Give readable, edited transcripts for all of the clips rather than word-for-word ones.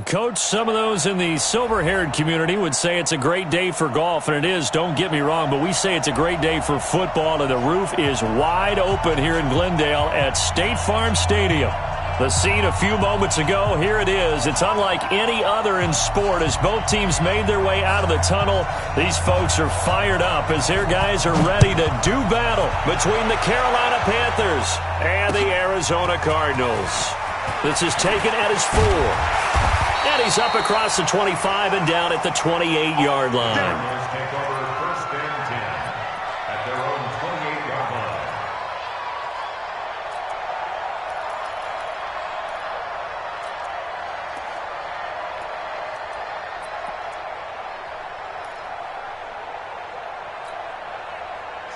Coach, some of those in the silver-haired community would say it's a great day for golf, and it is, don't get me wrong, but we say it's a great day for football, and the roof is wide open here in Glendale at State Farm Stadium. The scene a few moments ago, here it is. It's unlike any other in sport as both teams made their way out of the tunnel. These folks are fired up as their guys are ready to do battle between the Carolina Panthers and the Arizona Cardinals. This is taken at his 4. And he's up across the 25 and down at the 28-yard line. Cardinals take over 1st and 10 at their own 28-yard line.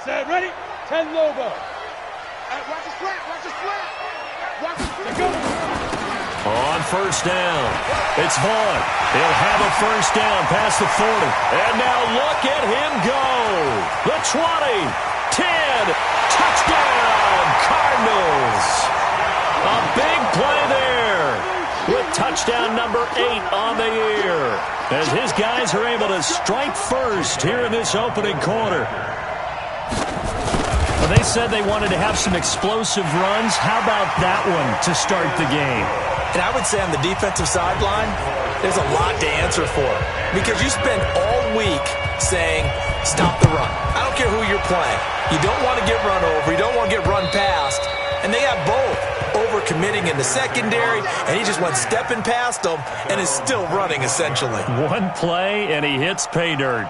Set, ready? 10 Lobo. Watch the slant, watch the slant. Watch the slant. Go. On 1st down, it's Vaughn. He'll have a 1st down past the 40. And now look at him go. The 20, 10, touchdown, Cardinals. A big play there with touchdown number 8 on the year as his guys are able to strike first here in this opening quarter. Well, they said they wanted to have some explosive runs. How about that one to start the game? And I would say on the defensive sideline, there's a lot to answer for. Because you spend all week saying, stop the run. I don't care who you're playing. You don't want to get run over. You don't want to get run past. And they have both over-committing in the secondary, and he just went stepping past them and is still running, essentially. One play, and he hits pay dirt.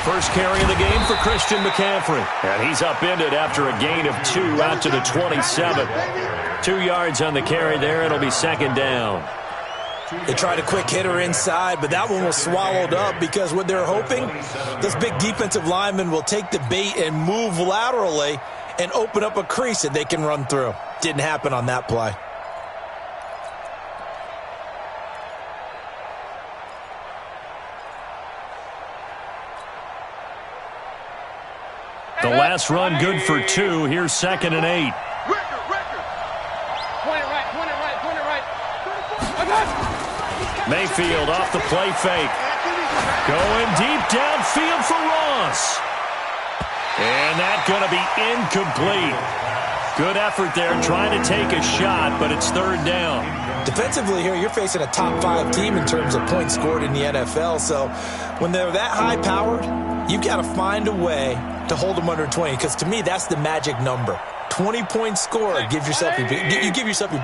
First carry of the game for Christian McCaffrey. And he's upended after a gain of 2 out to the 27. 2 yards on the carry there. It'll be 2nd down. They tried a quick hitter inside, but that one was swallowed up because what they're hoping, this big defensive lineman will take the bait and move laterally and open up a crease that they can run through. Didn't happen on that play. The last run good for 2. Here's 2nd and 8. Mayfield off the play fake. Going deep downfield for Ross. And that's going to be incomplete. Good effort there trying to take a shot, but it's 3rd down. Defensively here, you're facing a top 5 team in terms of points scored in the NFL. So when they're that high-powered, you've got to find a way to hold them under 20, because to me, that's the magic number. 20-point score, you give yourself your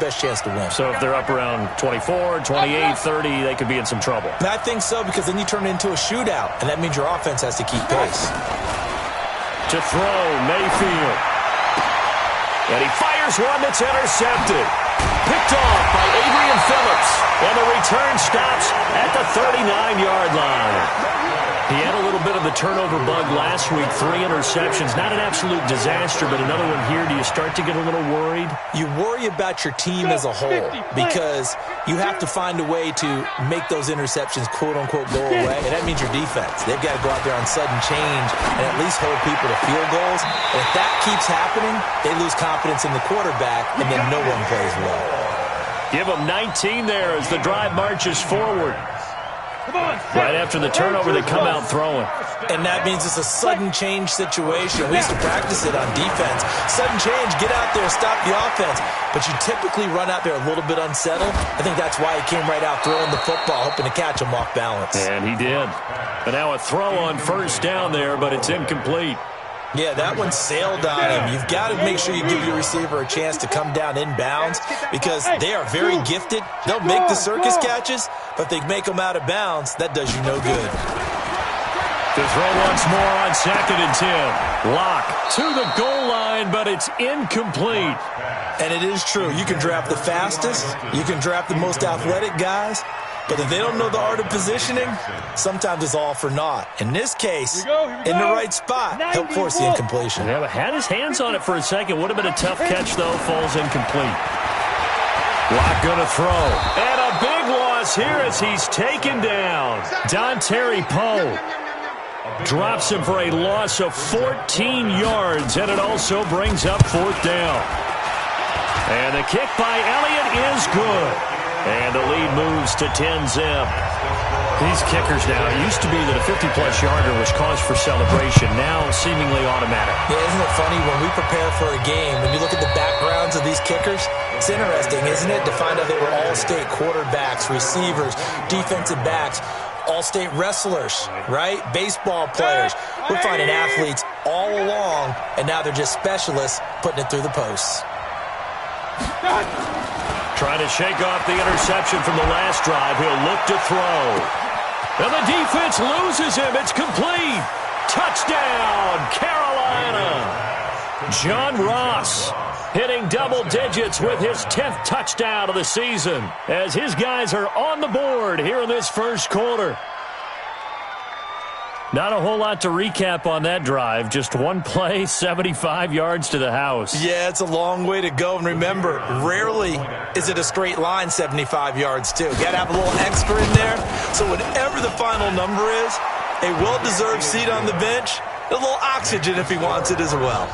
best chance to win. So if they're up around 24, 28, 30, they could be in some trouble. And I think so, because then you turn it into a shootout, and that means your offense has to keep pace. To throw, Mayfield. And he fires one that's intercepted. Picked off by Adrian Phillips. And the return stops at the 39-yard line. He had a little bit of the turnover bug last week, 3 interceptions. Not an absolute disaster, but another one here. Do you start to get a little worried? You worry about your team as a whole because you have to find a way to make those interceptions, quote-unquote, go away, and that means your defense. They've got to go out there on sudden change and at least hold people to field goals. And if that keeps happening, they lose confidence in the quarterback, and then no one plays well. Give them 19 there as the drive marches forward. Right after the turnover, they come out throwing. And that means it's a sudden change situation. We used to practice it on defense. Sudden change, get out there, stop the offense. But you typically run out there a little bit unsettled. I think that's why he came right out throwing the football, hoping to catch him off balance. And he did. And now a throw on 1st down there, but it's incomplete. Yeah, that one sailed on him. You've got to make sure you give your receiver a chance to come down inbounds because they are very gifted. They'll make the circus catches, but if they make them out of bounds, that does you no good. To throw once more on 2nd and 10. Lock to the goal line, but it's incomplete. And it is true. You can draft the fastest. You can draft the most athletic guys. But if they don't know the art of positioning, sometimes it's all for naught. In this case, in the right spot, help force the incompletion. Yeah, had his hands on it for a second. Would have been a tough catch, though. Falls incomplete. Lock going to throw. And a big loss here as he's taken down. Dontari Poe drops him for a loss of 14 yards, and it also brings up 4th down. And the kick by Elliott is good. And the lead moves to 10-zip. These kickers now, it used to be that a 50-plus yarder was cause for celebration. Now seemingly automatic. Yeah, isn't it funny when we prepare for a game, when you look at the backgrounds of these kickers, it's interesting, isn't it, to find out they were all-state quarterbacks, receivers, defensive backs, all-state wrestlers, right? Baseball players. We're finding athletes all along, and now they're just specialists putting it through the posts. Trying to shake off the interception from the last drive. He'll look to throw. And the defense loses him. It's complete. Touchdown, Carolina. John Ross hitting double digits with his 10th touchdown of the season as his guys are on the board here in this first quarter. Not a whole lot to recap on that drive. Just one play, 75 yards to the house. Yeah, it's a long way to go. And remember, rarely is it a straight line 75 yards, too. Got to have a little extra in there. So whatever the final number is, a well-deserved seat on the bench, a little oxygen if he wants it as well.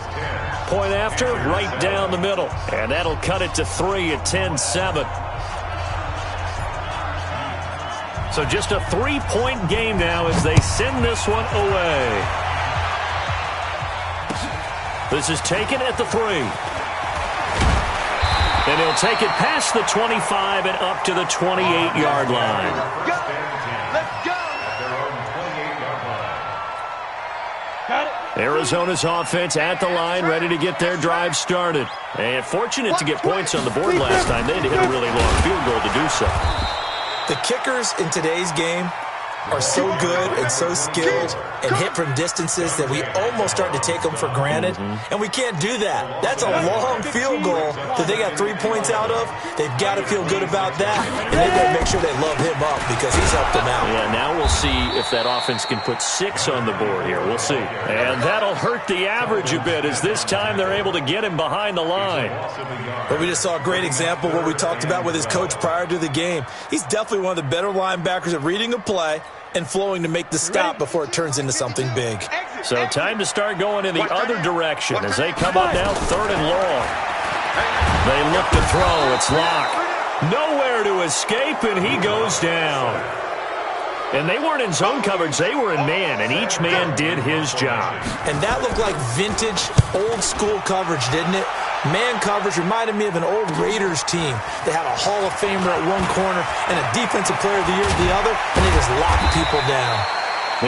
Point after, right down the middle. And that'll cut it to 3 at 10-7. So just a 3-point game now as they send this one away. This is taken at the 3. And he'll take it past the 25 and up to the 28-yard line. Let's go. Arizona's offense at the line, ready to get their drive started. And fortunate to get points on the board last time. They had to hit a really long field goal to do so. The kickers in today's game are so good and so skilled and hit from distances that we almost start to take them for granted. And we can't do that. That's a long field goal that they got 3 points out of. They've got to feel good about that. And they've got to make sure they love him up because he's helped them out. Yeah, now we'll see if that offense can put 6 on the board here. We'll see. And that'll hurt the average a bit as this time they're able to get him behind the line. But we just saw a great example of what we talked about with his coach prior to the game. He's definitely one of the better linebackers at reading a play and flowing to make the stop before it turns into something big. So time to start going in the other direction as they come up now 3rd and long. They look to throw. It's Lock. Nowhere to escape, and he goes down. And they weren't in zone coverage. They were in man, and each man did his job. And that looked like vintage, old-school coverage, didn't it? Man coverage reminded me of an old Raiders team. They had a Hall of Famer at one corner and a Defensive Player of the Year at the other, and they just locked people down.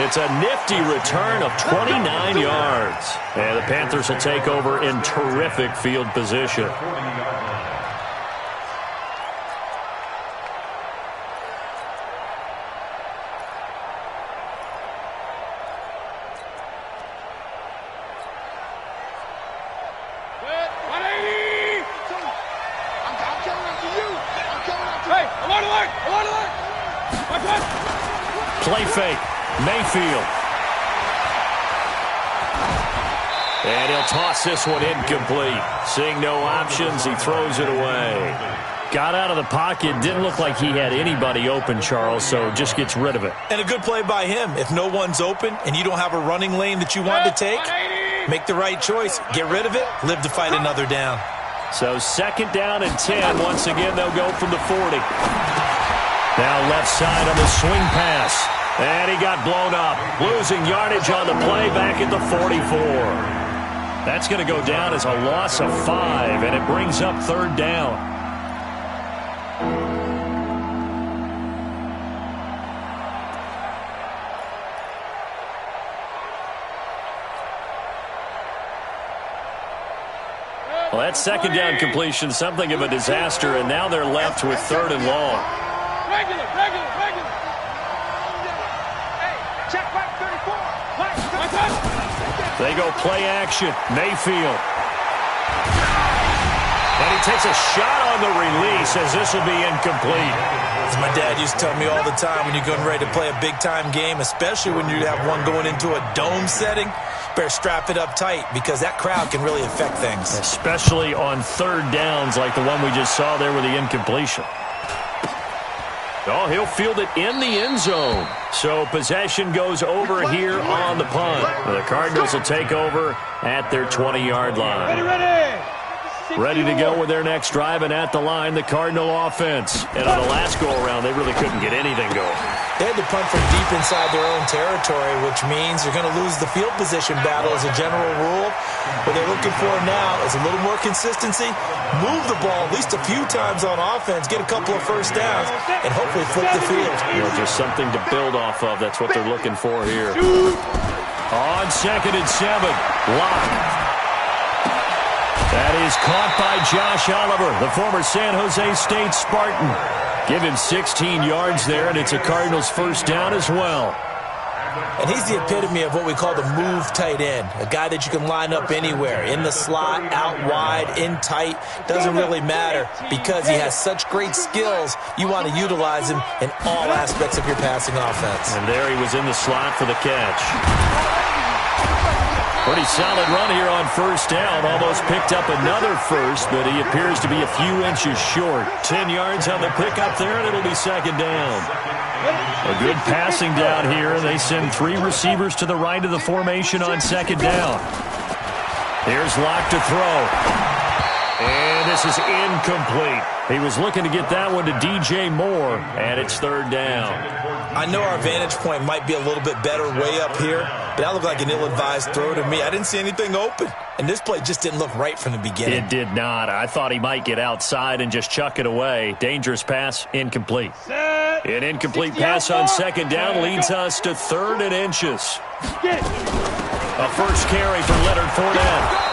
It's a nifty return of 29 yards. And the Panthers will take over in terrific field position. Play fake. Mayfield. And he'll toss this one incomplete. Seeing no options, he throws it away. Got out of the pocket. Didn't look like he had anybody open, Charles, so just gets rid of it. And a good play by him. If no one's open and you don't have a running lane that you want to take, make the right choice. Get rid of it. Live to fight another down. So 2nd down and 10. Once again, they'll go from the 40. Now left side on the swing pass. And he got blown up. Losing yardage on the play back at the 44. That's going to go down as a loss of 5, and it brings up 3rd down. Well, that 2nd down completion, something of a disaster, and now they're left with 3rd and long. Regular. Hey, check back 34. They go play action. Mayfield. And he takes a shot on the release as this will be incomplete. As my dad used to tell me all the time, when you're getting ready to play a big-time game, especially when you have one going into a dome setting, better strap it up tight because that crowd can really affect things. Especially on third downs like the one we just saw there with the incompletion. Oh, he'll field it in the end zone. So possession goes over here on the punt. The Cardinals will take over at their 20-yard line. Ready to go with their next drive, and at the line, the Cardinal offense. And on the last go-around, they really couldn't get anything going. They had to punt from deep inside their own territory, which means you're going to lose the field position battle as a general rule. What they're looking for now is a little more consistency, move the ball at least a few times on offense, get a couple of first downs, and hopefully flip the field. You know, just something to build off of. That's what they're looking for here. On 2nd and 7, Locke. That is caught by Josh Oliver, the former San Jose State Spartan. Give him 16 yards there, and it's a Cardinals first down as well. And he's the epitome of what we call the move tight end, a guy that you can line up anywhere, in the slot, out wide, in tight, doesn't really matter because he has such great skills. You want to utilize him in all aspects of your passing offense. And there he was in the slot for the catch. Pretty solid run here on first down. Almost picked up another first, but he appears to be a few inches short. 10 yards on the pickup there, and it'll be second down. A good passing down here. They send 3 receivers to the right of the formation on second down. Here's Locke to throw. And this is incomplete. He was looking to get that one to DJ Moore, and it's third down. I know our vantage point might be a little bit better way up here, but that looked like an ill-advised throw to me. I didn't see anything open, and this play just didn't look right from the beginning. It did not. I thought he might get outside and just chuck it away. Dangerous pass, incomplete. An incomplete pass on second down leads us to 3rd and inches. A first carry for Leonard Fournette.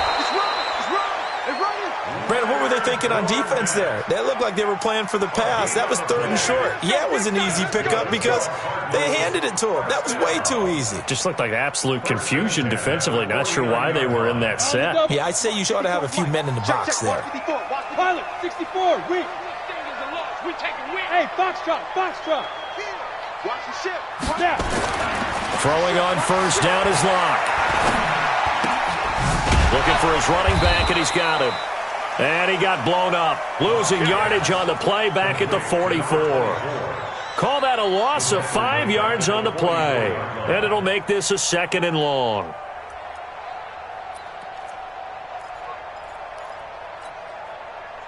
Brandon, what were they thinking on defense there? They looked like they were playing for the pass. That was 3rd and short. Yeah, it was an easy pickup because they handed it to him. That was way too easy. Just looked like absolute confusion defensively. Not sure why they were in that set. Yeah, I'd say you ought to have a few men in the box there. Pilot, 64, we hey, Foxtrot. Watch the ship. Now. Throwing on first down is Locke. Looking for his running back, and he's got him. And he got blown up. Losing yardage on the play back at the 44. Call that a loss of 5 yards on the play. And it'll make this a 2nd and long.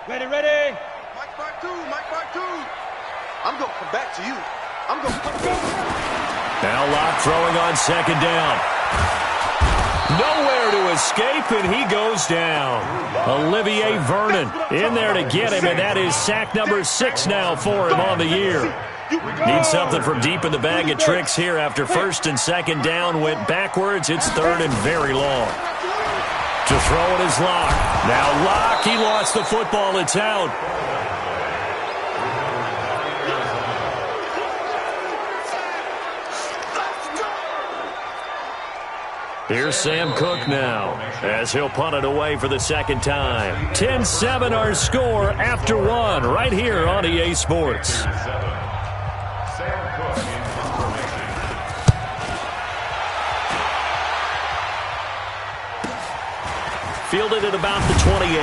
Ready. Mike Mark 2. I'm going to come back to you. Now Locke throwing on second down. Nowhere to escape, and he goes down. Olivier Vernon in there to get him, and that is sack number 6 now for him on the year. Need something from deep in the bag of tricks here after 1st and 2nd down went backwards. It's 3rd and very long. To throw it is Locke. Now Locke, he lost the football. It's out. Here's Sam Cook now as he'll punt it away for the 2nd time. 10-7 our score after 1 right here on EA Sports. Fielded at about the 28.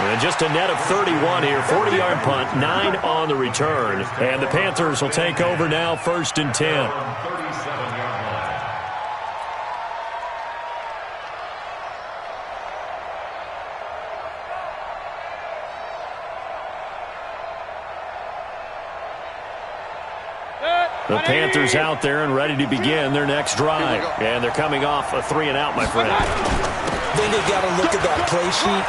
And just a net of 31 here. 40-yard punt, 9 on the return. And the Panthers will take over now, 1st and 10. The Panthers out there and ready to begin their next drive. And they're coming off a 3-and-out, my friend. Then they've got to look at that play sheet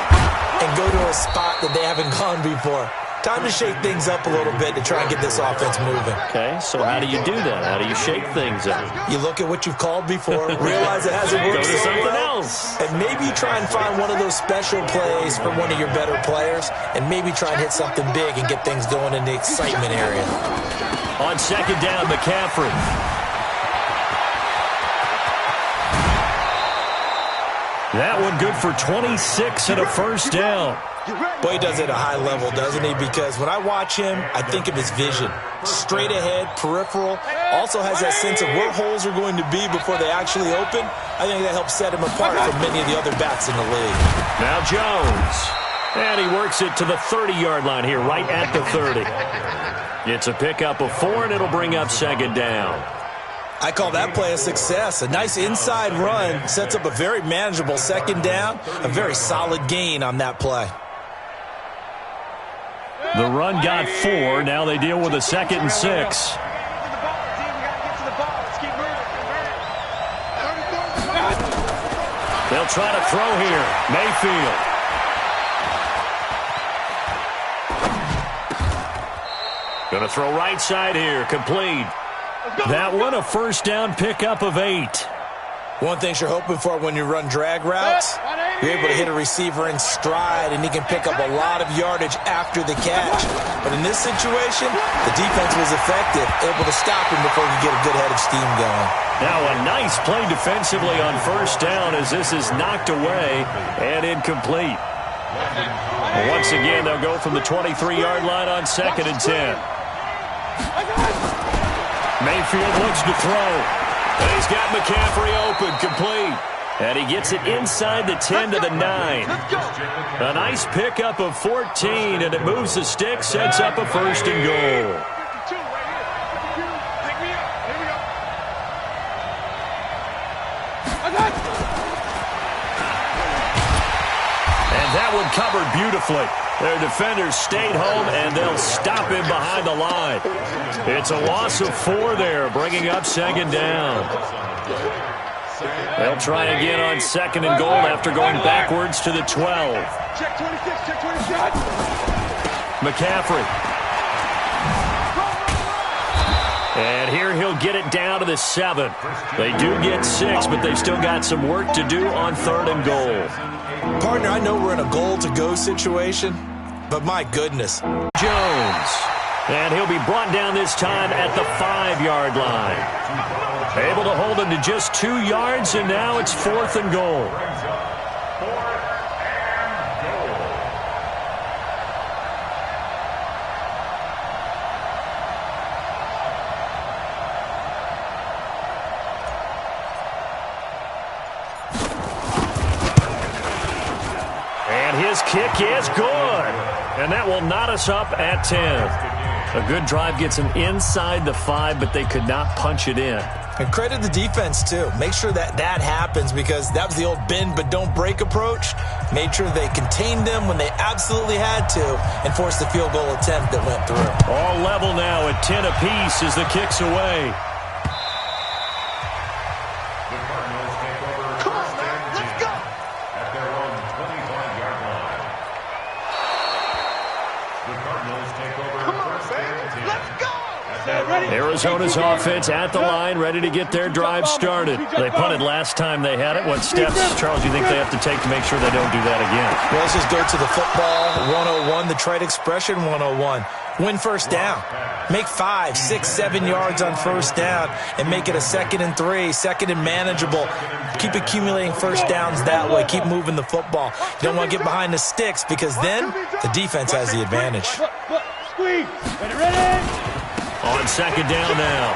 and go to a spot that they haven't gone before. Time to shake things up a little bit to try and get this offense moving. Okay, so how do you do that? How do you shake things up? You look at what you've called before, realize it hasn't worked so something well, else. And maybe you try and find one of those special plays from one of your better players, and maybe try and hit something big and get things going in the excitement area. On second down, McCaffrey. That one good for 26 and a first down. Boy, he does it at a high level, doesn't he? Because when I watch him, I think of his vision. Straight ahead, peripheral. Also has that sense of where holes are going to be before they actually open. I think that helps set him apart from many of the other backs in the league. Now Jones. And he works it to the 30-yard line here, right at the 30. It's a pickup of 4, and it'll bring up second down. I call that play a success. A nice inside run sets up a very manageable second down. A very solid gain on that play. The run got 4. Now they deal with a 2nd and 6. They'll try to throw here. Mayfield. Going to throw right side here. Complete. That one a first down pickup of 8. One thing you're hoping for when you run drag routes, you're able to hit a receiver in stride, and he can pick up a lot of yardage after the catch. But in this situation, the defense was effective, able to stop him before he could get a good head of steam going. Now a nice play defensively on first down as this is knocked away and incomplete. Once again, they'll go from the 23-yard line on 2nd and 10. Mayfield looks to throw. And he's got McCaffrey open, complete. And he gets it inside the 10 to the 9. A nice pickup of 14, and it moves the stick, sets up a first and goal. And that one covered beautifully. Their defenders stayed home, and they'll stop him behind the line. It's a loss of 4 there, bringing up second down. They'll try again on 2nd and goal after going backwards to the 12. Check 26, check 26. McCaffrey. And here he'll get it down to the 7. They do get 6, but they've still got some work to do on 3rd and goal. Partner, I know we're in a goal-to-go situation, but my goodness. Jones. And he'll be brought down this time at the 5-yard line. Able to hold him to just 2 yards, and now it's 4th and goal. His kick is good, and that will knot us up at 10. A good drive gets him inside the 5, but they could not punch it in. And credit the defense, too. Make sure that happens, because that was the old bend but don't break approach. Made sure they contained them when they absolutely had to and forced the field goal attempt that went through. All level now at 10 apiece as the kick's away. The Cardinals take over first and 10 at their own 25-yard line. The Cardinals take over first and 10. Let's go! Arizona's offense at the line, ready to get their drive started. They punted last time they had it. What steps, Charles, do you think they have to take to make sure they don't do that again? Well, let's just go to the football 101, the trade expression 101. Win first down. Make 5, 6, 7 yards on first down and make it a 2nd and 3, 2nd and manageable. Keep accumulating first downs that way. Keep moving the football. You don't want to get behind the sticks, because then the defense has the advantage. Squeeze. Ready? On 2nd down now.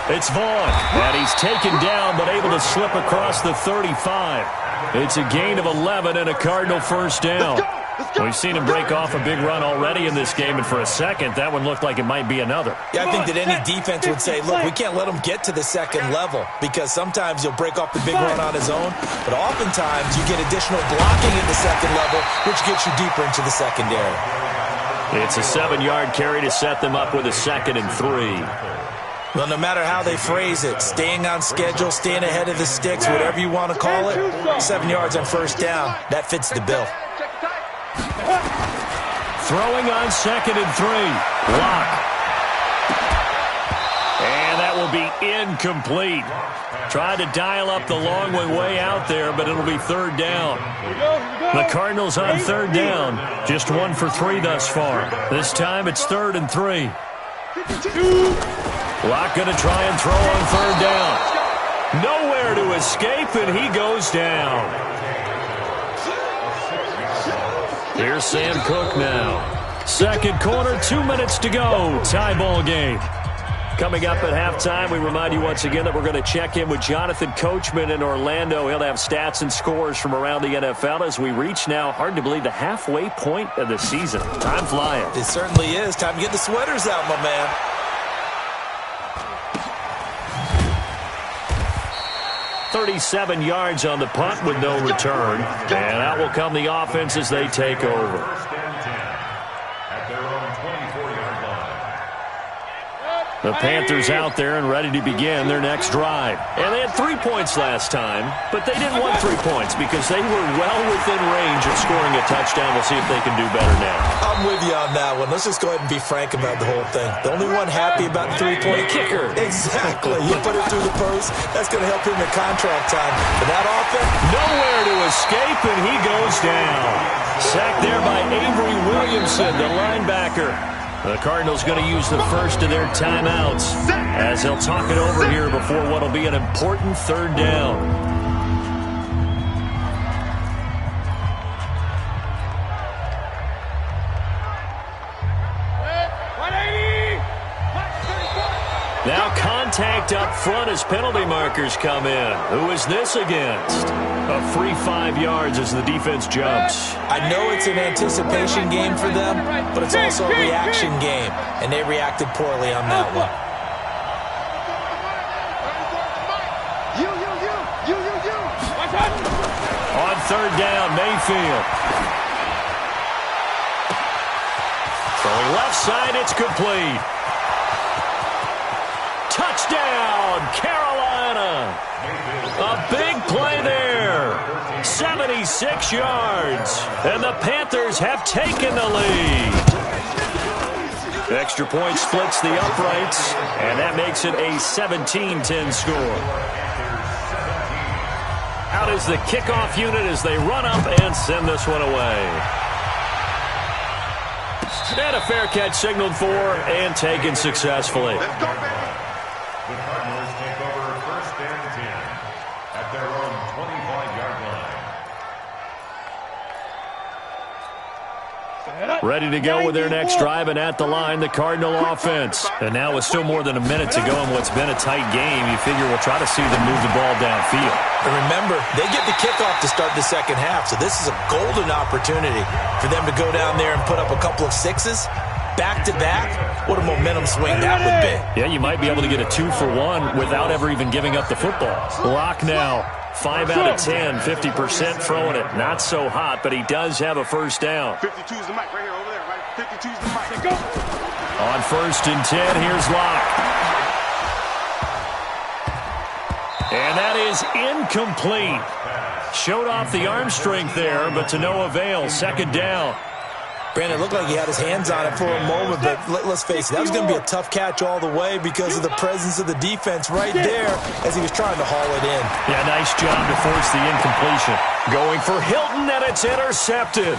It's Vaughn. And he's taken down but able to slip across the 35. It's a gain of 11 and a Cardinal first down. We've seen him break off a big run already in this game, and for a second, that one looked like it might be another. Yeah, I think that any defense would say, look, we can't let him get to the 2nd level, because sometimes he'll break off the big run on his own, but oftentimes you get additional blocking at the 2nd level, which gets you deeper into the secondary. It's a 7-yard carry to set them up with a 2nd and 3. Well, no matter how they phrase it, staying on schedule, staying ahead of the sticks, whatever you want to call it, 7 yards on first down, that fits the bill. Throwing on 2nd and 3. Lock. And that will be incomplete. Tried to dial up the long way out there, but it'll be 3rd down. The Cardinals on 3rd down. Just 1 for 3 thus far. This time it's 3rd and 3. Lock going to try and throw on 3rd down. Nowhere to escape, and he goes down. Here's Sam Cook now. Second quarter, 2 minutes to go. Tie ball game. Coming up at halftime, we remind you once again that we're going to check in with Jonathan Coachman in Orlando. He'll have stats and scores from around the NFL as we reach now, hard to believe, the halfway point of the season. Time flying. It certainly is. Time to get the sweaters out, my man. 37 yards on the punt with no return. And out will come the offense as they take over. First and 10 at their own 24-yard line. The Panthers out there and ready to begin their next drive. And they had 3 points last time, but they didn't want 3 points because they were well within range of scoring a touchdown. We'll see if they can do better now. I'm with you on that one. Let's just go ahead and be frank about the whole thing. The only one happy about the 3-point kicker. Exactly. You put it through the post. That's going to help him in contract time. But that offense, nowhere to escape, and he goes down. Sacked there by Avery Williamson, the linebacker. The Cardinals going to use the first of their timeouts as they'll talk it over here before what will be an important third down. Now contact up front as penalty markers come in. Who is this against? A free 5 yards as the defense jumps. I know it's an anticipation game for them, but it's also a reaction game, and they reacted poorly on that one. On third down, Mayfield. Throwing left side, it's complete. Touchdown, Carolina. A big play there. 76 yards. And the Panthers have taken the lead. Extra point splits the uprights, and that makes it a 17-10 score. Out is the kickoff unit as they run up and send this one away. And a fair catch signaled for and taken successfully. The Cardinals take over first and 10 at their own 25-yard line. Ready to go with their next drive, and at the line, the Cardinal offense. And now with still more than a minute to go in what's been a tight game, you figure we'll try to see them move the ball downfield. And remember, they get the kickoff to start the second half, so this is a golden opportunity for them to go down there and put up a couple of sixes. Back-to-back, what a momentum swing that would be. Yeah, you might be able to get a 2-for-1 without ever even giving up the football. Lock now, 5 out of 10, 50% throwing it. Not so hot, but he does have a first down. 52's the mic right here, over there, right? 52's the mic. Go! On first and 10, here's Locke. And that is incomplete. Showed off the arm strength there, but to no avail. Second down. Brandon, it looked like he had his hands on it for a moment, but let's face it, that was going to be a tough catch all the way because of the presence of the defense right there as he was trying to haul it in. Yeah, nice job to force the incompletion. Going for Hilton, and it's intercepted.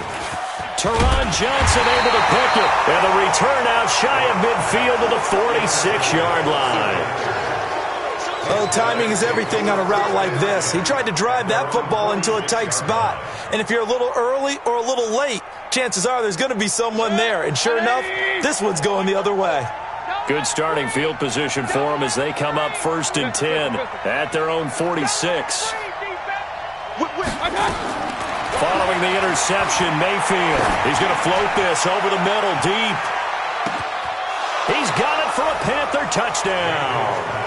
Teron Johnson able to pick it, and the return out shy of midfield to the 46-yard line. Oh, timing is everything on a route like this. He tried to drive that football into a tight spot. And if you're a little early or a little late, chances are there's going to be someone there. And sure enough, this one's going the other way. Good starting field position for them as they come up first and 10 at their own 46. Following the interception, Mayfield. He's going to float this over the middle deep. He's got it for a Panther touchdown.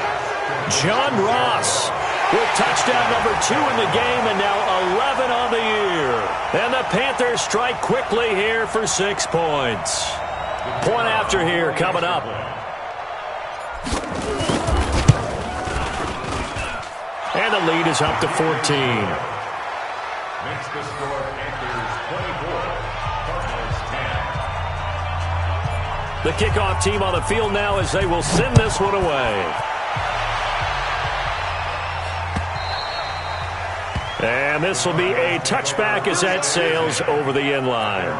John Ross with touchdown number 2 in the game and now 11 on the year. And the Panthers strike quickly here for 6 points. Point after here coming up. And the lead is up to 14. Makes the score Panthers 24, Cardinals 10. The kickoff team on the field now as they will send this one away. And this will be a touchback as that sails over the end line.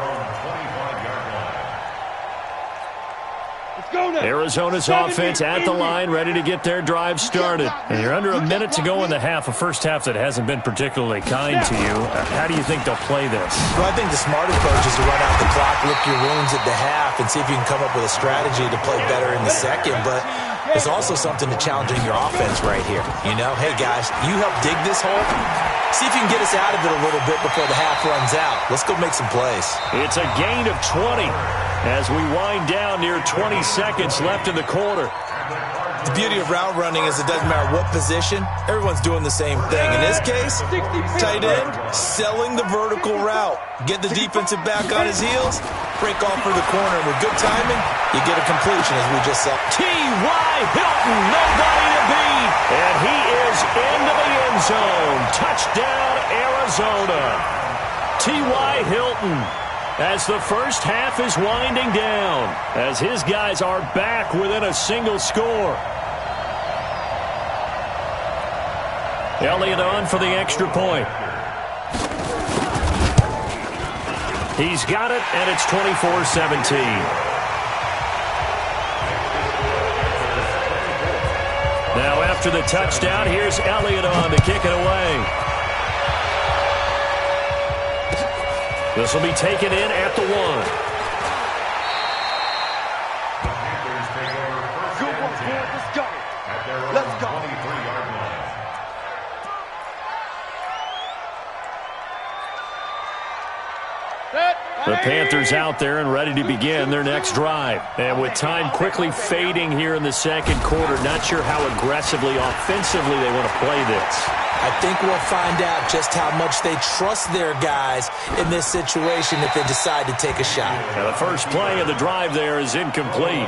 Arizona's offense at the line, ready to get their drive started. And you're under a minute to go in the half, a first half that hasn't been particularly kind to you. How do you think they'll play this? Well, I think the smart approach is to run out the clock, lick your wounds at the half, and see if you can come up with a strategy to play better in the second. But there's also something to challenging your offense right here. You know, hey, guys, you help dig this hole. See if you can get us out of it a little bit before the half runs out. Let's go make some plays. It's a gain of 20 as we wind down near 20 seconds left in the quarter. The beauty of route running is it doesn't matter what position, everyone's doing the same thing. In this case, tight end, selling the vertical route. Get the defensive back on his heels, break off for the corner. And with good timing, you get a completion as we just saw. T.Y. Hilton, nobody to beat. And he is into the end zone. Touchdown, Arizona. T.Y. Hilton, as the first half is winding down, as his guys are back within a single score. Elliott on for the extra point. He's got it, and it's 24-17. Now after the touchdown, here's Elliott on to kick it away. This will be taken in at the 1. The Panthers take over first and 10 at their own 23-yard line. The Panthers out there and ready to begin their next drive. And with time quickly fading here in the second quarter, not sure how aggressively, offensively they want to play this. I think we'll find out just how much they trust their guys in this situation if they decide to take a shot. Now the first play of the drive there is incomplete.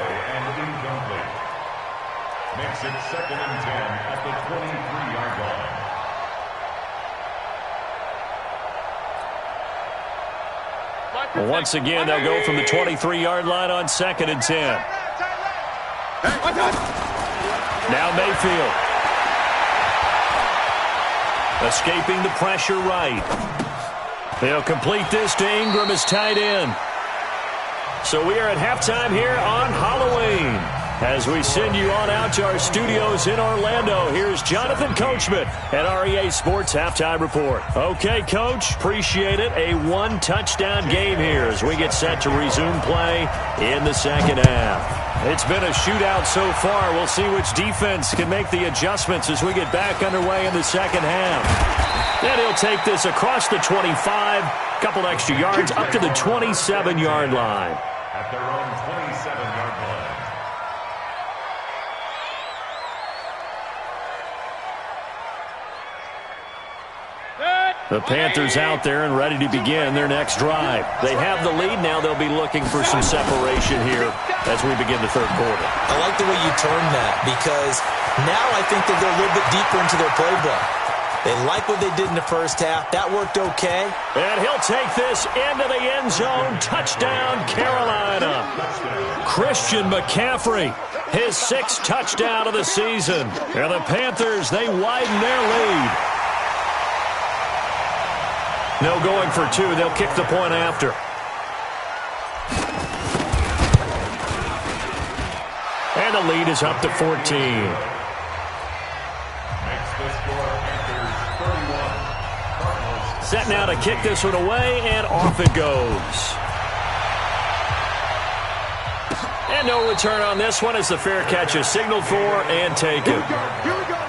Makes it 2nd and 10 at the 23-yard line. Well, once again, they'll go from the 23-yard line on 2nd and 10. Now Mayfield. Escaping the pressure right. They'll complete this to Ingram as tight end. So we are at halftime here on Halloween. As we send you on out to our studios in Orlando, here's Jonathan Coachman at REA Sports Halftime Report. Okay, Coach, appreciate it. A one-touchdown game here as we get set to resume play in the second half. It's been a shootout so far. We'll see which defense can make the adjustments as we get back underway in the second half. Then he'll take this across the 25, couple extra yards up to the 27-yard line. At their own 27-yard line. The Panthers out there and ready to begin their next drive. They have the lead. Now they'll be looking for some separation here as we begin the third quarter. I like the way you turned that because now I think they'll go a little bit deeper into their playbook. They like what they did in the first half. That worked okay. And he'll take this into the end zone. Touchdown, Carolina. Christian McCaffrey, his 6th touchdown of the season. And the Panthers, they widen their lead. No going for 2. They'll kick the point after. And the lead is up to 14. Makes the score Panthers 31. Cardinals. Set now to kick this one away, and off it goes. And no return on this one as the fair catch is signaled for and taken. Here we go.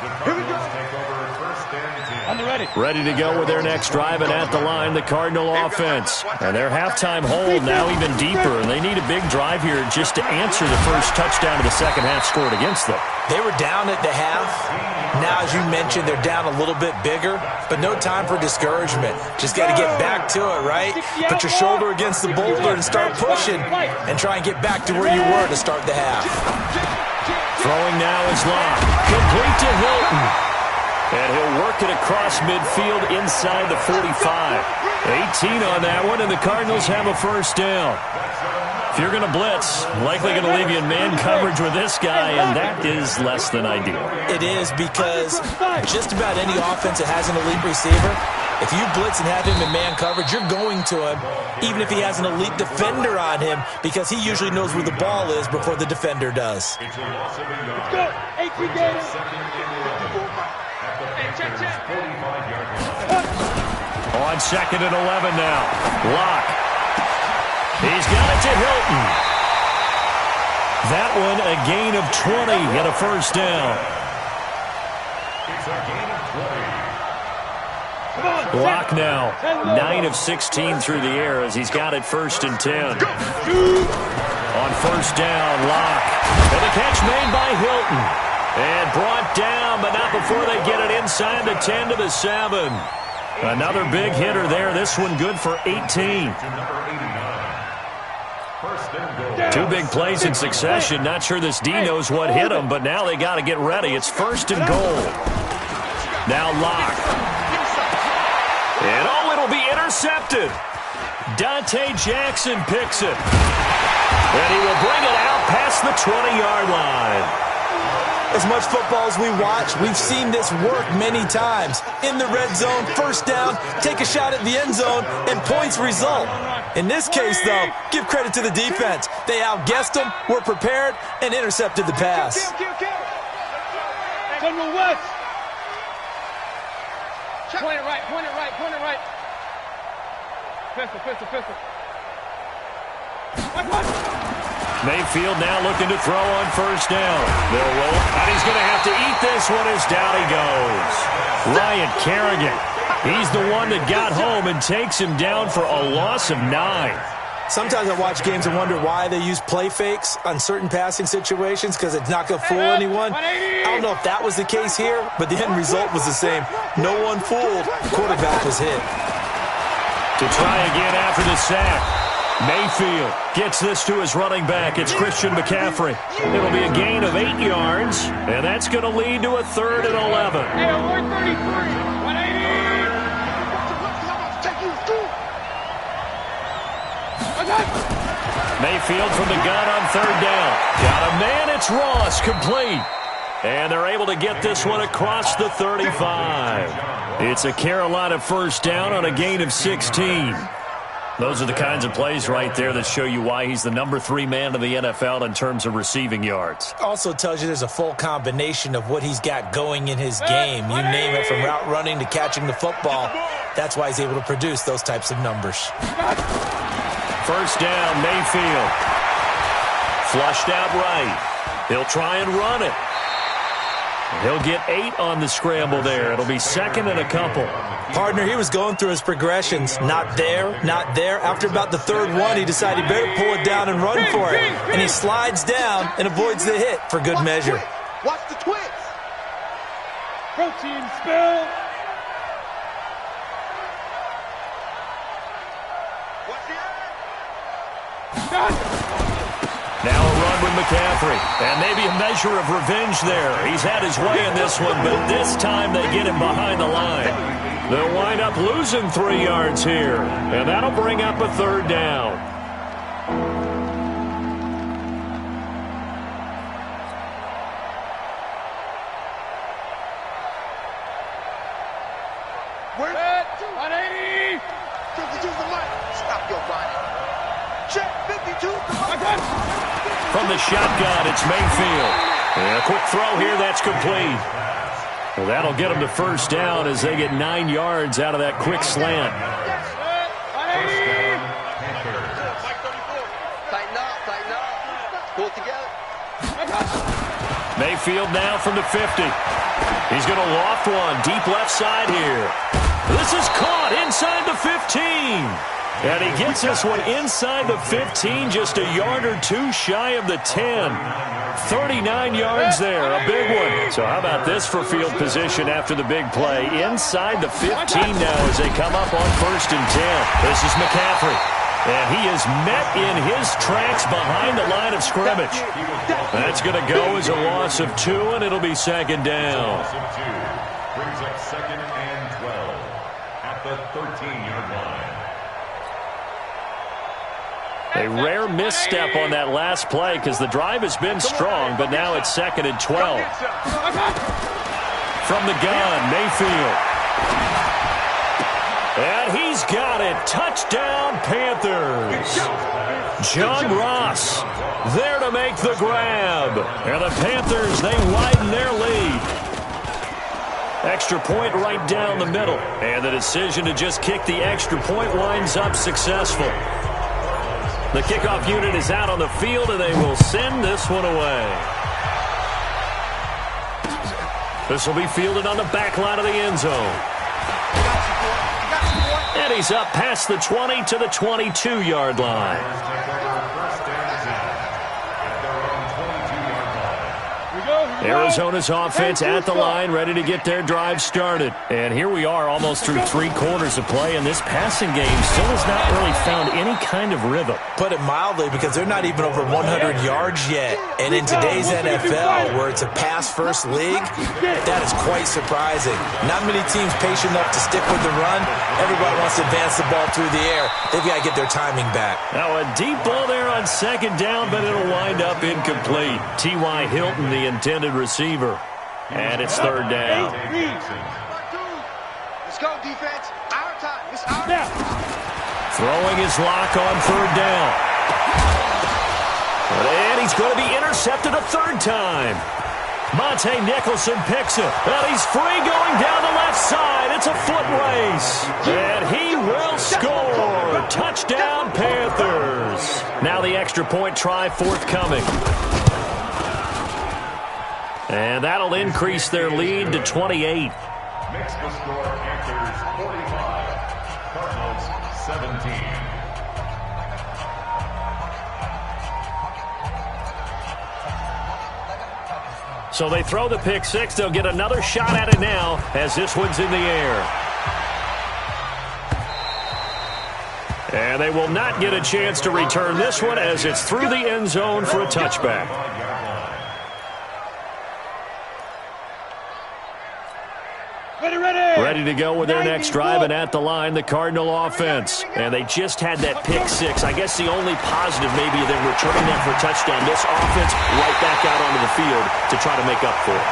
The Cardinals take over first and 10. On the ready. Ready to go with their next drive, and at the line, the Cardinal offense. And their halftime hold now even deeper, and they need a big drive here just to answer the first touchdown of the second half scored against them. They were down at the half. Now, as you mentioned, they're down a little bit bigger, but no time for discouragement. Just got to get back to it, right? Put your shoulder against the boulder and start pushing and try and get back to where you were to start the half. Throwing now is Locke. Complete to Hilton. And he'll work it across midfield inside the 45. 18 on that one, and the Cardinals have a first down. If you're going to blitz, likely going to leave you in man coverage with this guy, and that is less than ideal. It is because just about any offense that has an elite receiver, If you blitz and have him in man coverage, you're going to him, even if he has an elite defender on him, because he usually knows where the ball is before the defender does. Let's go. 18 games. On 2nd and 11 now. Lock. He's got it to Hilton. That one a gain of 20 and a first down. It's a gain of 20. Lock now. 9 of 16 through the air as he's got it 1st and 10. On first down, Lock. And the catch made by Hilton. And brought down, but not before they get it inside the 10 to the 7. Another big hitter there. This one good for 18. Two big plays in succession. Not sure this D knows what hit him, but now they got to get ready. It's 1st and goal. Now Lock. And it'll be intercepted. Dante Jackson picks it. And he will bring it out past the 20-yard line. As much football as we watch, we've seen this work many times. In the red zone, first down, take a shot at the end zone, and points result. In this case, though, give credit to the defense. They outguessed them, were prepared, and intercepted the pass. General West. Point it right, point it right, point it right. Pistol, pistol, pistol. Mayfield now looking to throw on first down. They'll roll, and he's going to have to eat this one as down he goes. Ryan Kerrigan, he's the one that got home and takes him down for a loss of 9. Sometimes I watch games and wonder why they use play fakes on certain passing situations because it's not going to fool anyone. I don't know if that was the case here, but the end result was the same. No one fooled. Quarterback was hit. To try again after the sack. Mayfield gets this to his running back. It's Christian McCaffrey. It'll be a gain of 8 yards, and that's going to lead to a 3rd and 11. Hey, 133, 180. Mayfield from the gun on 3rd down. Got a man, it's Ross, complete. And they're able to get this one across the 35. It's a Carolina first down on a gain of 16. Those are the kinds of plays right there that show you why he's the number 3 man in the NFL in terms of receiving yards. Also tells you there's a full combination of what he's got going in his game. You name it, from route running to catching the football. That's why he's able to produce those types of numbers. First down, Mayfield. Flushed out right. He'll try and run it. He'll get 8 on the scramble there. It'll be 2nd and a couple. Partner, he was going through his progressions. Not there, not there. After about the 3rd one, he decided he better pull it down and run for it. And he slides down and avoids the hit for good measure. Watch the twist. Protein spill. Now a run with McCaffrey. And maybe a measure of revenge there. He's had his way in this one, but this time they get him behind the line. They'll wind up losing 3 yards here. And that'll bring up a 3rd down. Where's that? 180. 52 the mic. Stop your body. Check 52 the mic. From the shotgun, it's Mayfield. And a quick throw here, that's complete. Well, that'll get them to first down as they get 9 yards out of that quick slant. Tighten up, tighten up. Pull it together. Mayfield now from the 50. He's going to loft one deep left side here. This is caught inside the 15. And he gets this one inside the 15, just a yard or 2 shy of the 10. 39 yards there, a big one. So how about this for field position after the big play? Inside the 15 now as they come up on 1st and 10. This is McCaffrey. And he is met in his tracks behind the line of scrimmage. That's going to go as a loss of 2, and it'll be 2nd down. Brings up 2nd and 12 at the 13-yard line. A rare misstep on that last play because the drive has been strong, but now it's 2nd and 12. From the gun, Mayfield. And he's got it. Touchdown, Panthers. John Ross there to make the grab. And the Panthers, they widen their lead. Extra point right down the middle. And the decision to just kick the extra point winds up successful. The kickoff unit is out on the field, and they will send this one away. This will be fielded on the back line of the end zone. And he's up past the 20 to the 22-yard line. Arizona's offense at the line, ready to get their drive started. And here we are almost through 3 quarters of play, and this passing game still has not really found any kind of rhythm. Put it mildly, because they're not even over 100 yards yet. And in today's NFL, where it's a pass-first league, that is quite surprising. Not many teams patient enough to stick with the run. Everybody wants to advance the ball through the air. They've got to get their timing back. Now a deep ball there on second down, but it'll wind up incomplete. T.Y. Hilton, the intended receiver. And it's third down. Let's go, defense. Our time. It's our time. Throwing his lock on third down. And he's going to be intercepted a third time. Monte Nicholson picks it. And he's free going down the left side. It's a foot race. And he will score. Touchdown, Panthers. Now the extra point try forthcoming. And that'll increase their lead to 28. Makes the score Panthers 45, Cardinals 17. So they throw the pick six. They'll get another shot at it now as this one's in the air. And they will not get a chance to return this one as it's through the end zone for a touchback. Ready to go with their next drive, and at the line, the Cardinal offense. And they just had that pick six. I guess the only positive maybe of them returning that for a touchdown. This offense right back out onto the field to try to make up for it.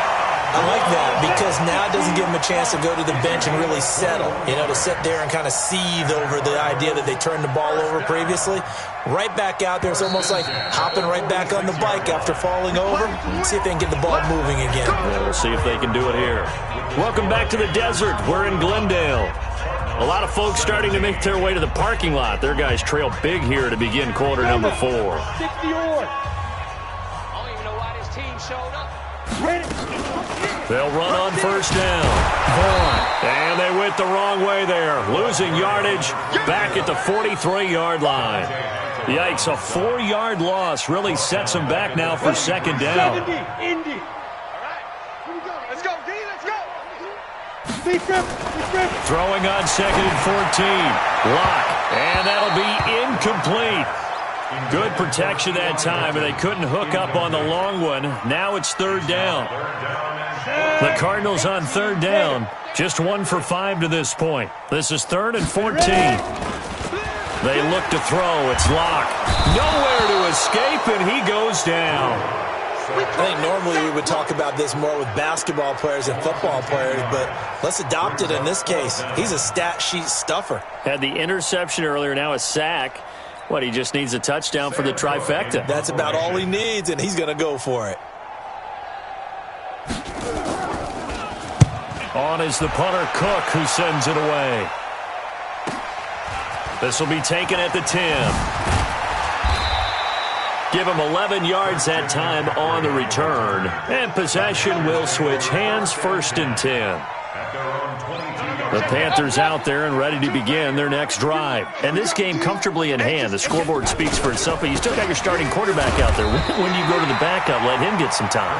I like that, because now it doesn't give them a chance to go to the bench and really settle, to sit there and kind of seethe over the idea that they turned the ball over previously. Right back out there, it's almost like hopping right back on the bike after falling over. Let's see if they can get the ball moving again. Yeah, we'll see if they can do it here. Welcome back to the desert. We're in Glendale. A lot of folks starting to make their way to the parking lot. Their guys trail big here to begin quarter number 4. I don't even know why this team showed up. They'll run on first down. And they went the wrong way there. Losing yardage back at the 43-yard line. Yikes, a 4-yard loss really sets them back now for second down. Indy. Let's go, D. Let's go. Throwing on second and 14. Lock. And that'll be incomplete. Good protection that time, and they couldn't hook up on the long one. Now it's third down. The Cardinals on third down. Just 1 for 5 to this point. This is 3rd and 14. They look to throw. It's Lock. Nowhere to escape, and he goes down. I think normally we would talk about this more with basketball players and football players, but let's adopt it in this case. He's a stat sheet stuffer. Had the interception earlier, now a sack. What, he just needs a touchdown for the trifecta. That's about all he needs, and he's going to go for it. On is the punter, Cook, who sends it away. This will be taken at the 10. Give him 11 yards that time on the return. And possession will switch hands, 1st and 10. The Panthers out there and ready to begin their next drive. And this game comfortably in hand. The scoreboard speaks for itself, but you still got your starting quarterback out there. When do you go to the backup, let him get some time?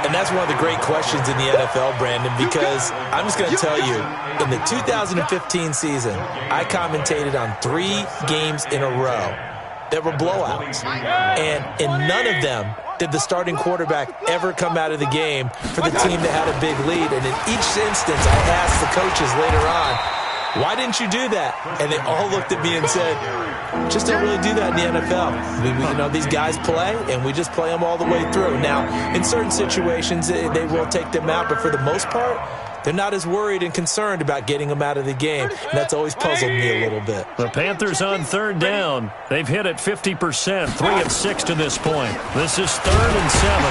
And that's one of the great questions in the NFL, Brandon, because I'm just going to tell you, in the 2015 season, I commentated on 3 games in a row that were blowouts. And in none of them did the starting quarterback ever come out of the game for the team that had a big lead. And in each instance, I asked the coaches later on, why didn't you do that? And they all looked at me and said, just don't really do that in the NFL. These guys play, and we just play them all the way through. Now, in certain situations, they will take them out, but for the most part, they're not as worried and concerned about getting him out of the game. And that's always puzzled me a little bit. The Panthers on third down. They've hit it 50%, 3 of 6 to this point. This is 3rd and 7.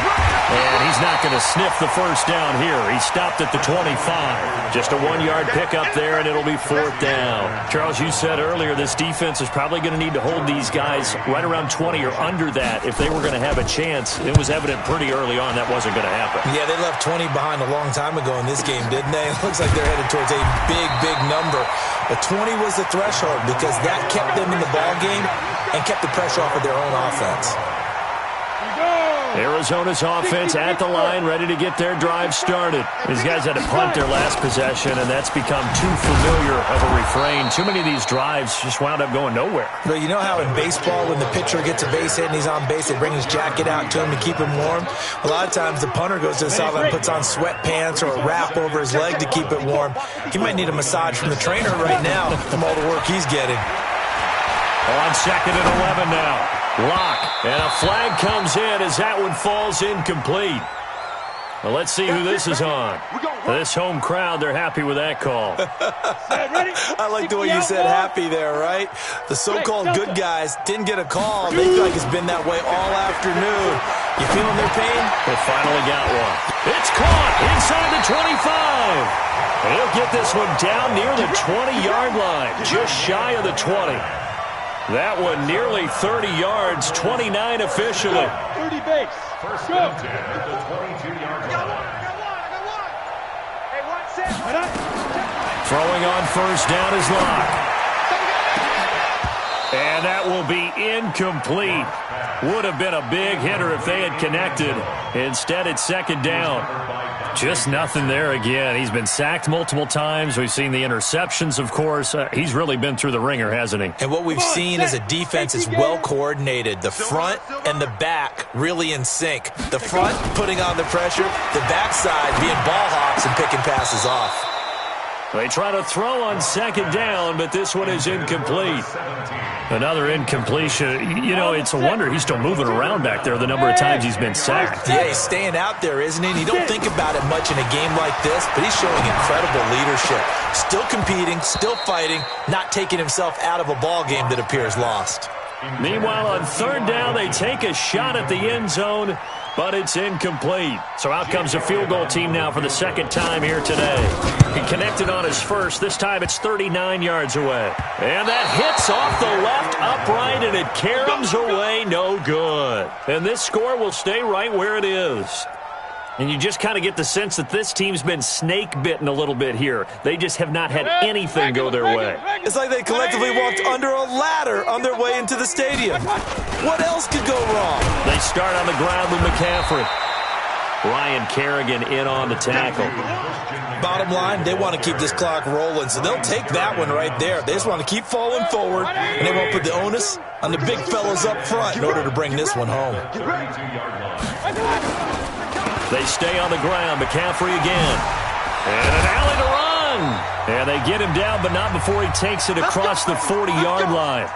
And he's not going to sniff the first down here. He stopped at the 25. Just a 1-yard pickup there, and it'll be 4th down. Charles, you said earlier this defense is probably going to need to hold these guys right around 20 or under that if they were going to have a chance. It was evident pretty early on that wasn't going to happen. Yeah, they left 20 behind a long time ago in this game, didn't they? It looks like they're headed towards a big, big number. But 20 was the threshold because that kept them in the ball game and kept the pressure off of their own offense. Arizona's offense at the line, ready to get their drive started. These guys had to punt their last possession, and that's become too familiar of a refrain. Too many of these drives just wound up going nowhere. But you know how in baseball, when the pitcher gets a base hit and he's on base, they bring his jacket out to him to keep him warm? A lot of times the punter goes to the sideline, puts on sweatpants or a wrap over his leg to keep it warm. He might need a massage from the trainer right now from all the work he's getting. On 2nd and 11 now. Lock, and a flag comes in as that one falls incomplete. Well, let's see who this is on. This home crowd, they're happy with that call. I like the way you said happy there, right? The so-called good guys didn't get a call. They feel like it's been that way all afternoon. You feeling their pain? They finally got one. It's caught inside the 25. And he'll get this one down near the 20-yard line, just shy of the 20. That one nearly 30 yards, 29 officially. 30 base. First and 10 at the 22-yard line. Throwing on first down is Lock. And that will be incomplete. Would have been a big hitter if they had connected. Instead, it's 2nd down. Just nothing there again. He's been sacked multiple times. We've seen the interceptions, of course. He's really been through the ringer, hasn't he? And what we've seen is a defense is well coordinated. The front and the back really in sync. The front putting on the pressure, the backside being ball hawks and picking passes off. They try to throw on 2nd down, but this one is incomplete. Another incompletion. You know, it's a wonder he's still moving around back there the number of times he's been sacked. Yeah, he's staying out there, isn't he? And you don't think about it much in a game like this, but he's showing incredible leadership. Still competing, still fighting, not taking himself out of a ball game that appears lost. Meanwhile, on 3rd down, they take a shot at the end zone, but it's incomplete. So out comes a field goal team now for the 2nd time here today. He connected on his first. This time it's 39 yards away. And that hits off the left upright, and it caroms away, no good. And this score will stay right where it is. And you just kind of get the sense that this team's been snake-bitten a little bit here. They just have not had anything go their way. It's like they collectively walked under a ladder on their way into the stadium. What else could go wrong? They start on the ground with McCaffrey. Ryan Kerrigan in on the tackle. Bottom line, they want to keep this clock rolling, so they'll take that one right there. They just want to keep falling forward, and they won't put the onus on the big fellas up front in order to bring this one home. They stay on the ground. McCaffrey again. And an alley to run. And they get him down, but not before he takes it across the 40-yard line.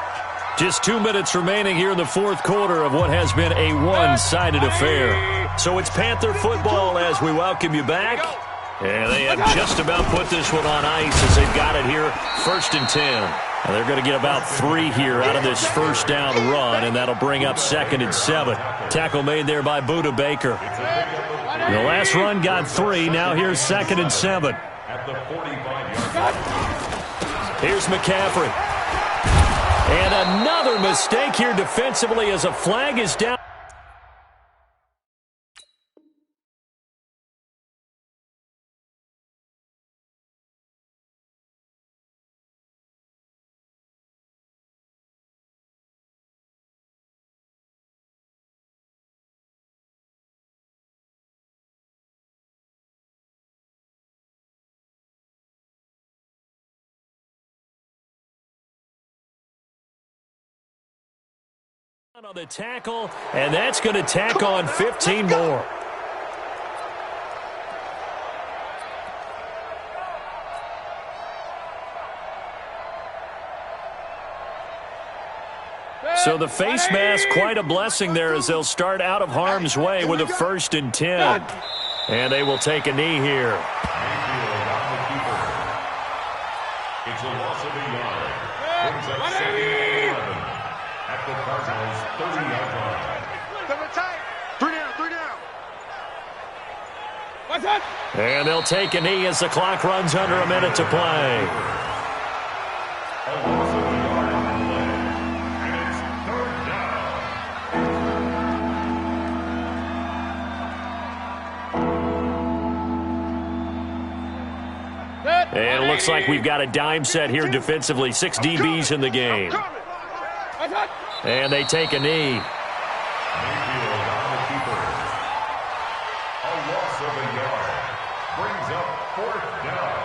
Just 2 minutes remaining here in the 4th quarter of what has been a one-sided affair. So it's Panther football as we welcome you back. And they have just about put this one on ice as they've got it here, 1st and 10. And they're going to get about 3 here out of this first down run, and that'll bring up 2nd and 7. Tackle made there by Budda Baker. The last run got 3. Now here's 2nd and 7. Here's McCaffrey. And another mistake here defensively as a flag is down. On the tackle, and that's going to tack on 15 more. So the face mask, quite a blessing there as they'll start out of harm's way with a 1st and 10. And they will take a knee here. at second and 11 at the Cardinals' 30-yard line. And they'll take a knee as the clock runs under a minute to play. A loss of a yard on the play. And it's third down. And it looks like we've got a dime set here defensively. 6 DBs in the game. And they take a knee. Mayfield on the keeper. A loss of a yard. Brings up fourth down.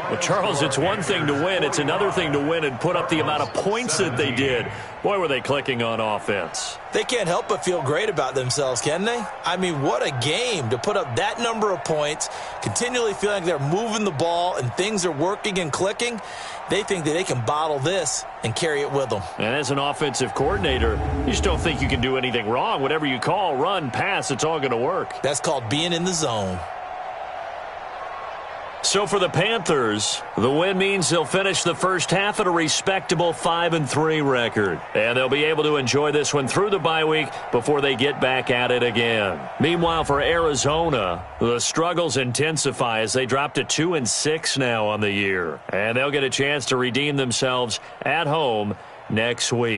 Well, Charles, it's one thing to win. It's another thing to win and put up the amount of points that they did. Boy, were they clicking on offense. They can't help but feel great about themselves, can they? I mean, what a game to put up that number of points, continually feeling like they're moving the ball and things are working and clicking. They think that they can bottle this and carry it with them. And as an offensive coordinator, you just don't think you can do anything wrong. Whatever you call, run, pass, it's all going to work. That's called being in the zone. So for the Panthers, the win means they'll finish the first half at a respectable 5-3 record. And they'll be able to enjoy this one through the bye week before they get back at it again. Meanwhile, for Arizona, the struggles intensify as they drop to 2-6 now on the year. And they'll get a chance to redeem themselves at home next week.